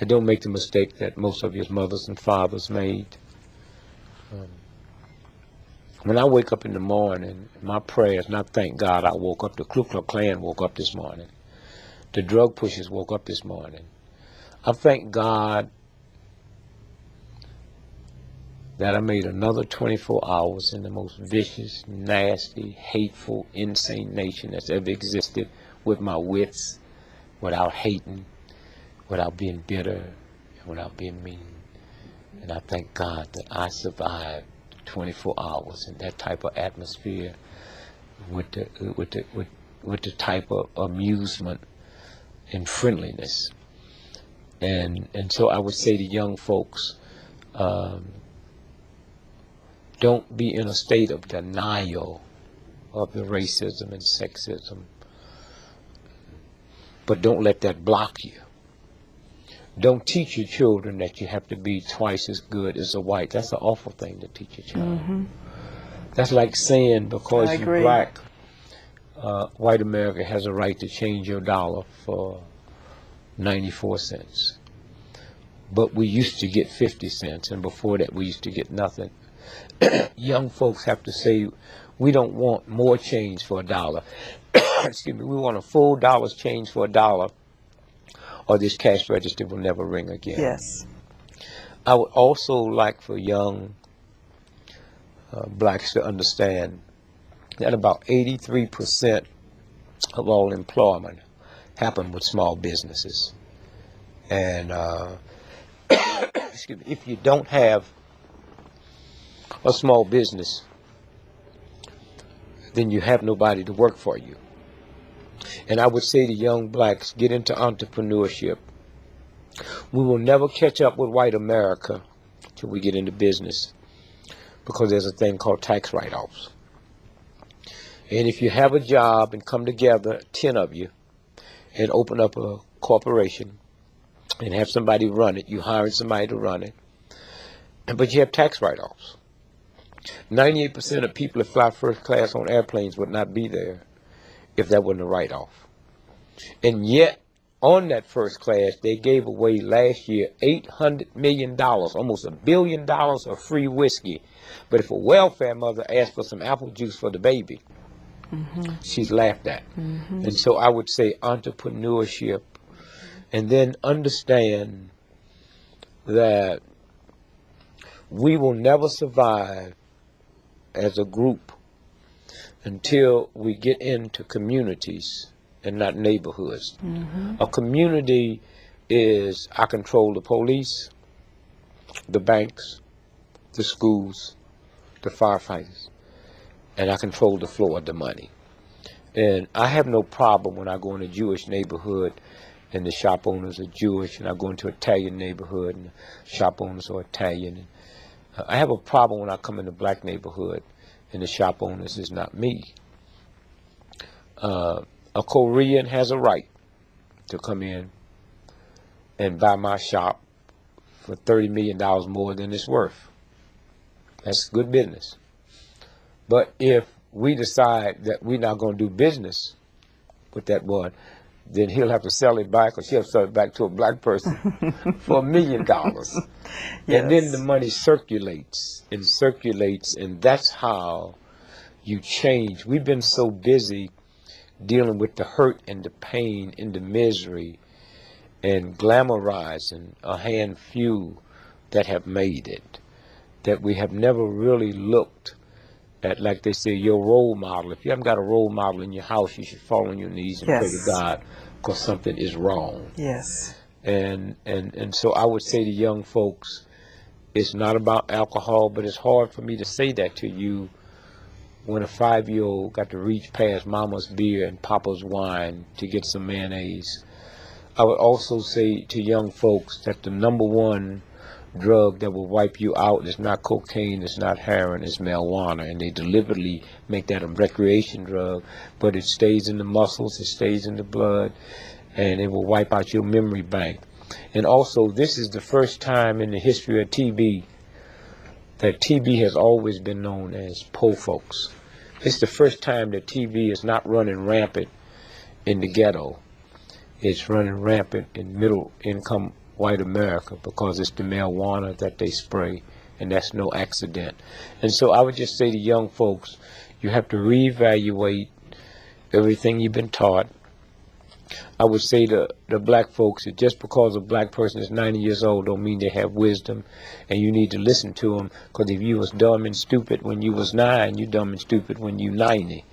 and don't make the mistake that most of your mothers and fathers made. When I wake up in the morning, my prayers, and I thank God I woke up, the Ku Klux Klan woke up this morning. The drug pushers woke up this morning. I thank God that I made another 24 hours in the most vicious, nasty, hateful, insane nation that's ever existed, with my wits, without hating, without being bitter, and without being mean. And I thank God that I survived 24 hours in that type of atmosphere, with the type of amusement and friendliness. And so I would say to young folks, don't be in a state of denial of the racism and sexism, but don't let that block you. Don't teach your children that you have to be twice as good as a white. That's an awful thing to teach your child. Mm-hmm. That's like saying because you're black, white America has a right to change your dollar for 94 cents. But we used to get 50 cents, and before that we used to get nothing. Young folks have to say, we don't want more change for $1. Excuse me, we want a full dollar's change for $1, or this cash register will never ring again. Yes. I would also like for young blacks to understand that about 83% of all employment happen with small businesses. And excuse me, if you don't have a small business, then you have nobody to work for you. And I would say to young blacks, get into entrepreneurship. We will never catch up with white America till we get into business, because there's a thing called tax write-offs. And if you have a job and come together, 10 of you, and open up a corporation and have somebody run it, you hiring somebody to run it, but you have tax write-offs. 98% of people that fly first class on airplanes would not be there if that wasn't a write-off. And yet, on that first class, they gave away last year $800 million, almost $1 billion of free whiskey. But if a welfare mother asked for some apple juice for the baby, mm-hmm. she's laughed at. Mm-hmm. And so I would say entrepreneurship, and then understand that we will never survive as a group until we get into communities and not neighborhoods. Mm-hmm. A community is, I control the police, the banks, the schools, the firefighters, and I control the flow of the money. And I have no problem when I go in a Jewish neighborhood and the shop owners are Jewish, and I go into an Italian neighborhood and the shop owners are Italian. I have a problem when I come in a black neighborhood and the shop owners is not me. A Korean has a right to come in and buy my shop for $30 million more than it's worth. That's good business. But if we decide that we're not going to do business with that one, then he'll have to sell it back, or she'll have to sell it back to a black person for $1 million. Yes. And then the money circulates, and that's how you change. We've been so busy dealing with the hurt and the pain and the misery and glamorizing a hand few that have made it, that we have never really looked at, like they say, your role model. If you haven't got a role model in your house, you should fall on your knees and pray to God, because something is wrong. Yes. And so I would say to young folks, it's not about alcohol, but it's hard for me to say that to you when a 5-year-old got to reach past mama's beer and papa's wine to get some mayonnaise. I would also say to young folks that the number one drug that will wipe you out is not cocaine, it's not heroin, it's marijuana. And they deliberately make that a recreation drug, but it stays in the muscles, it stays in the blood, and it will wipe out your memory bank. And also, this is the first time in the history of TB that TB has always been known as poor folks. It's the first time that TB is not running rampant in the ghetto. It's running rampant in middle income white America, because it's the marijuana that they spray, and that's no accident. And so I would just say to young folks, you have to reevaluate everything you've been taught. I would say to the black folks that just because a black person is 90 years old don't mean they have wisdom, and you need to listen to them, because if you was dumb and stupid when you was 9, you dumb and stupid when you 90.